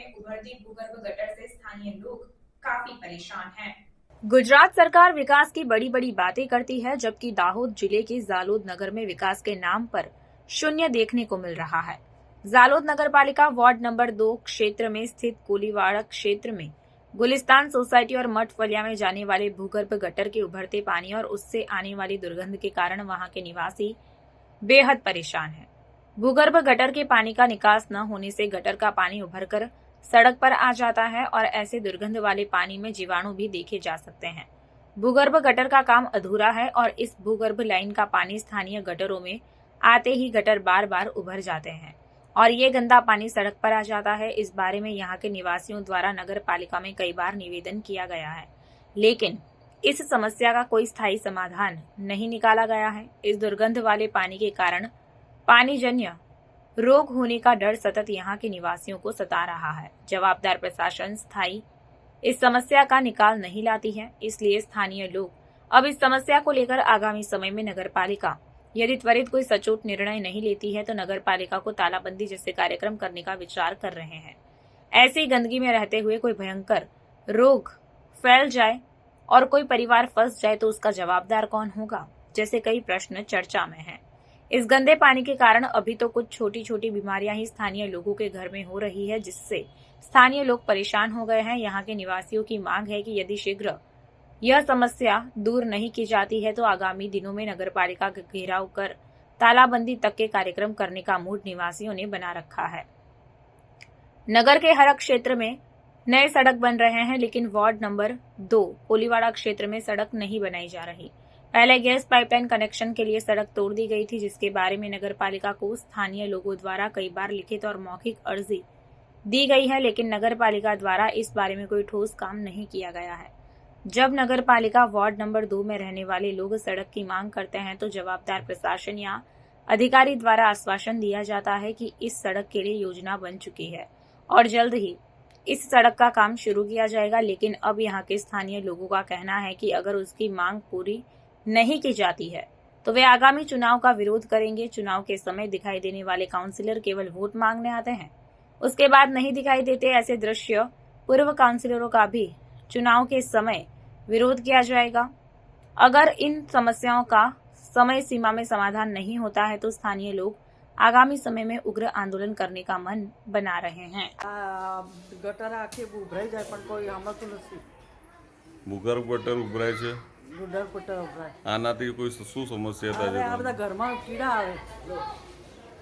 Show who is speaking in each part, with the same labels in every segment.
Speaker 1: में उभरती भूगर्भ गटर से स्थानीय लोग काफी परेशान हैं।
Speaker 2: गुजरात सरकार विकास की बड़ी बड़ी बातें करती है, जबकि दाहोद जिले के जालोद नगर में विकास के नाम पर शून्य देखने को मिल रहा है। जालोद नगर पालिका वार्ड नंबर 2 क्षेत्र में स्थित कोलीवाड़ा क्षेत्र में गुलिस्तान सोसाइटी और मठ फलिया में जाने वाले भूगर्भ गटर के उभरते पानी और उससे आने वाली दुर्गंध के कारण वहां के निवासी बेहद परेशान हैं। भूगर्भ गटर के पानी का निकास न होने से गटर का पानी उभरकर सड़क पर आ जाता है और ऐसे दुर्गंध वाले पानी में जीवाणु भी देखे जा सकते हैं। भूगर्भ गटर का काम अधूरा है और इस भूगर्भ लाइन का पानी स्थानीय गटरों में आते ही गटर बार बार उभर जाते हैं और ये गंदा पानी सड़क पर आ जाता है। इस बारे में यहाँ के निवासियों द्वारा नगर पालिका में कई बार निवेदन किया गया है, लेकिन इस समस्या का कोई स्थायी समाधान नहीं निकाला गया है। इस दुर्गंध वाले पानी के कारण पानीजन्य रोग होने का डर सतत यहाँ के निवासियों को सता रहा है। जवाबदार प्रशासन स्थायी इस समस्या का निकाल नहीं लाती है, इसलिए स्थानीय लोग अब इस समस्या को लेकर आगामी समय में नगर पालिका यदि त्वरित कोई सचोट निर्णय नहीं लेती है तो नगर पालिका को तालाबंदी जैसे कार्यक्रम करने का विचार कर रहे हैं। ऐसी गंदगी में रहते हुए कोई भयंकर रोग फैल जाए और कोई परिवार फंस जाए तो उसका जवाबदार कौन होगा, जैसे कई प्रश्न चर्चा में हैं। इस गंदे पानी के कारण अभी तो कुछ छोटी छोटी बीमारियां ही स्थानीय लोगों के घर में हो रही है, जिससे स्थानीय लोग परेशान हो गए हैं। यहाँ के निवासियों की मांग है कि यदि शीघ्र यह समस्या दूर नहीं की जाती है तो आगामी दिनों में नगरपालिका का घेराव कर तालाबंदी तक के कार्यक्रम करने का मूड निवासियों ने बना रखा है। नगर के हर क्षेत्र में नए सड़क बन रहे हैं, लेकिन वार्ड नंबर 2 कोलीवाड़ा क्षेत्र में सड़क नहीं बनाई जा रही। पहले गैस पाइपलाइन कनेक्शन के लिए सड़क तोड़ दी गई थी, जिसके बारे में नगर पालिका को स्थानीय लोगों द्वारा कई बार लिखित और मौखिक अर्जी दी गई है, लेकिन नगर पालिका द्वारा इस बारे में कोई ठोस काम नहीं किया गया है। जब नगर पालिका वार्ड नंबर 2 में रहने वाले लोग सड़क की मांग करते हैं तो जवाबदार प्रशासन या अधिकारी द्वारा आश्वासन दिया जाता है कि इस सड़क के लिए योजना बन चुकी है और जल्द ही इस सड़क का काम शुरू किया जाएगा। लेकिन अब यहाँ के स्थानीय लोगों का कहना है कि अगर उसकी मांग पूरी नहीं की जाती है तो वे आगामी चुनाव का विरोध करेंगे। चुनाव के समय दिखाई देने वाले काउंसिलर केवल वोट मांगने आते हैं, उसके बाद नहीं दिखाई देते। ऐसे दृश्य पूर्व काउंसिलरों का भी चुनाव के समय विरोध किया जाएगा। अगर इन समस्याओं का समय सीमा में समाधान नहीं होता है तो स्थानीय लोग आगामी समय में उग्र आंदोलन करने का मन बना रहे हैं।
Speaker 3: गटर आखी उभराई जाए पण कोई સાંભળતું નથી।
Speaker 4: ભૂગર્ભ ગટર ઉભરાય છે,
Speaker 3: ગુડર ગટર ઉભરાય
Speaker 4: આનાથી કોઈ શું સમસ્યા થાય છે?
Speaker 3: આ બધા ઘરમાં કીડા આવે,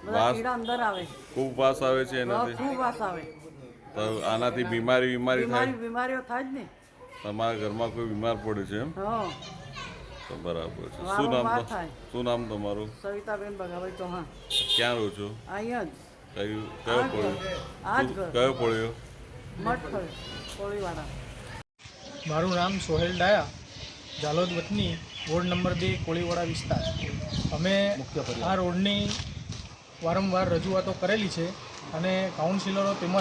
Speaker 3: બધા કીડા અંદર આવે,
Speaker 4: ખૂબ વાસ આવે છે એનાથી,
Speaker 3: ખૂબ વાસ આવે
Speaker 4: તો આનાથી બીમારી થાય?
Speaker 3: બીમારીઓ થાય જ ને।
Speaker 4: તમારા ઘરમાં કોઈ બીમાર પડે છે એમ?
Speaker 3: હા,
Speaker 4: તો બરાબર છે।
Speaker 3: વારંવાર થાય।
Speaker 4: શું નામ તમારું?
Speaker 3: સવિતાબેન ભગાભાઈ ચૌહાણ।
Speaker 4: ક્યાં રહો છો?
Speaker 3: અહીંયા જ
Speaker 4: કયો પડ્યો?
Speaker 3: આ જ ઘર
Speaker 4: કયો પડ્યો?
Speaker 3: મઠ ફળ કોળીવાડા।
Speaker 5: મારું નામ સોહેલ ડાયા, જાલોદ વતની, વોર્ડ નંબર 2 કોળીવાડા વિસ્તાર। અમે આ રોડની વારંવાર રજૂઆતો કરેલી છે અને કાઉન્સિલરો તેમજ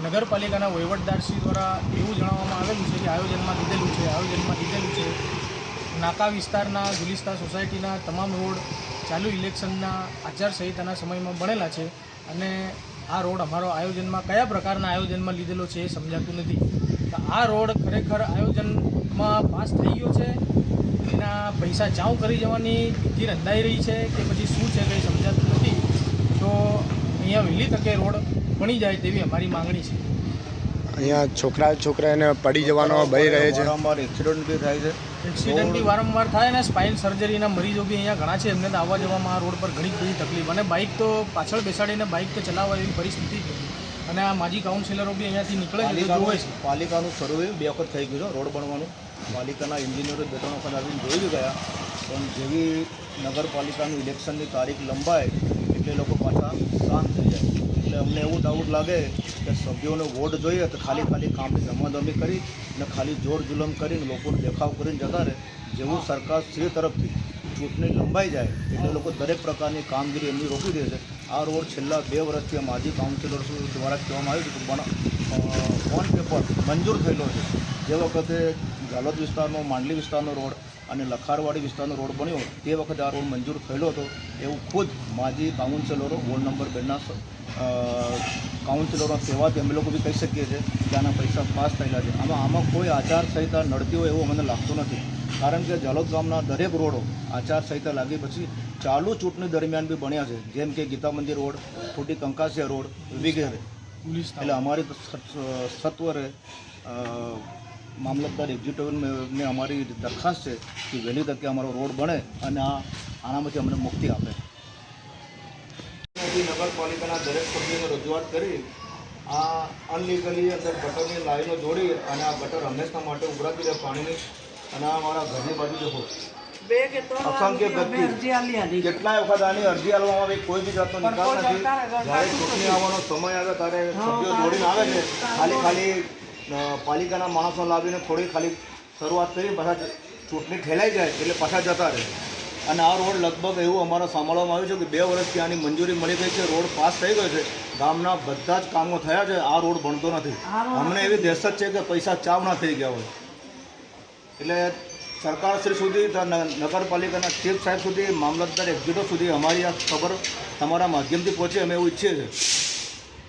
Speaker 5: નગરપાલિકાના વહીવટદારશ્રી દ્વારા એવું જણાવવામાં આવેલું છે કે આયોજનમાં લીધેલું છે। નાકા વિસ્તારના ગુલિસ્તા સોસાયટીના તમામ રોડ ચાલુ ઇલેક્શનના આચારસંહિતાના સમયમાં બનેલા છે અને આ રોડ અમારો આયોજનમાં કયા પ્રકારના આયોજનમાં લીધેલો છે એ સમજાતું નથી। તો આ રોડ ખરેખર આયોજનમાં પાસ થઈ ગયો છે, એના પૈસા ચાઉ કરી જવાની તિથિ રંધાઈ રહી છે કે પછી શું છે કંઈ સમજાતું નથી। તો અહીંયા વહેલી તકે રોડ બની જાય તેવી અમારી માંગણી છે।
Speaker 6: અહીંયા છોકરાને પડી જવાનો ભય રહે છે,
Speaker 7: વારંવાર એક્સિડન્ટ બી થાય છે।
Speaker 5: એક્સિડન્ટ બી વારંવાર થાય અને સ્પાઇન સર્જરીના મરીજો બી અહીંયા ઘણા છે, એમને તો આવવા જવામાં આ રોડ પર ઘણી બધી તકલીફ અને બાઇક તો પાછળ બેસાડીને બાઇક તો ચલાવવા એવી પરિસ્થિતિ છે અને આ માજી કાઉન્સિલરો બી અહીંયાથી નીકળે છે જોવે છે।
Speaker 7: પાલિકાનું સર્વે 2 વખત થઈ ગયું છે રોડ બનવાનું, પાલિકાના એન્જિનિયરો 2-3 વખત આવીને જોઈ બી ગયા, પણ જેવી નગરપાલિકાનું ઇલેક્શનની તારીખ લંબાય એટલે લોકો પાછા શાંત થઈ જાય। એટલે અમને એવું ડાઉટ લાગે કે સભ્યોને વોટ જોઈએ તો ખાલી કામની રમાદમી કરી અને ખાલી જોર જુલમ કરીને લોકોને દેખાવ કરીને જતા રહે। જેવું સરકાર શ્રી તરફથી ચૂંટણી લંબાઈ જાય એટલે લોકો દરેક પ્રકારની કામગીરી એમની રોકી દે છે। આ રોડ છેલ્લા 2 વર્ષથી માજી કાઉન્સિલર દ્વારા કહેવામાં આવ્યું છે ઓન પેપર મંજૂર થયેલો છે। જે વખતે જાલોદ વિસ્તારનો માંડલી વિસ્તારનો રોડ અને લખારવાડી વિસ્તારનો રોડ બન્યો તે વખતે આ રોડ મંજૂર થયેલો હતો એવું ખુદ માજી કાઉન્સિલરો વોર્ડ નંબર 2ના કાઉન્સિલરો કહેવાથી અમે લોકો બી કહી શકીએ છીએ કે આના પૈસા પાસ થયેલા છે. આમાં કોઈ આચારસંહિતા નડતી હોય એવું મને લાગતું નથી, કારણ કે જાલોદ ગામના દરેક રોડો આચારસંહિતા લાગી પછી ચાલુ ચૂંટણી દરમિયાન બી બન્યા છે, જેમ કે ગીતા મંદિર રોડ, ખોટી કંકાસિયા રોડ વગેરે. એટલે અમારી તો સત્વરે મામલતદાર એક્ઝિક્યુટિવને અમારી દરખાસ્ત છે કે વહેલી તકે અમારો રોડ બને અને આનામાંથી અમને મુક્તિ આપે. નગરપાલિકાના દરેક સભ્યોને રજૂઆત કરી આ અનલીગલી અંદર ગટરની લાઈનો જોડી અને આ ગટર હંમેશા માટે ઉભરાતી રહે પાણીની, અને આ અમારા ઘરની બાજુ દેખો અસંખ્ય ગતિ કેટલાય વખત આની અરજી આપવામાં આવી, કોઈ બી જાતનો નિકાલ નથી. જ્યારે ચૂંટણી આવવાનો સમય આવે ત્યારે સભ્યો જોડીને આવે છે, ખાલી પાલિકાના માણસો લાવીને થોડી ખાલી શરૂઆત કરી, પાછા ચૂંટણી ઠેલાઈ જાય એટલે પાછા જતા રહે. અને આ રોડ લગભગ એવું અમારા સાંભળવામાં આવ્યું છે કે 2 વર્ષથી આની મંજૂરી મળી ગઈ છે, રોડ પાસ થઈ ગયો છે, ગામના બધા જ કામો થયા છે, આ રોડ બનતો નથી. અમને એવી દહેશત છે કે પૈસા ચાવના થઈ ગયા હોય. એટલે સરકારશ્રી સુધી, નગરપાલિકાના ચીફ સાહેબ સુધી, મામલતદાર એક્ઝિક્યુટિવ સુધી અમારી આ ખબર તમારા માધ્યમથી પહોંચે અમે એવું ઈચ્છીએ છીએ.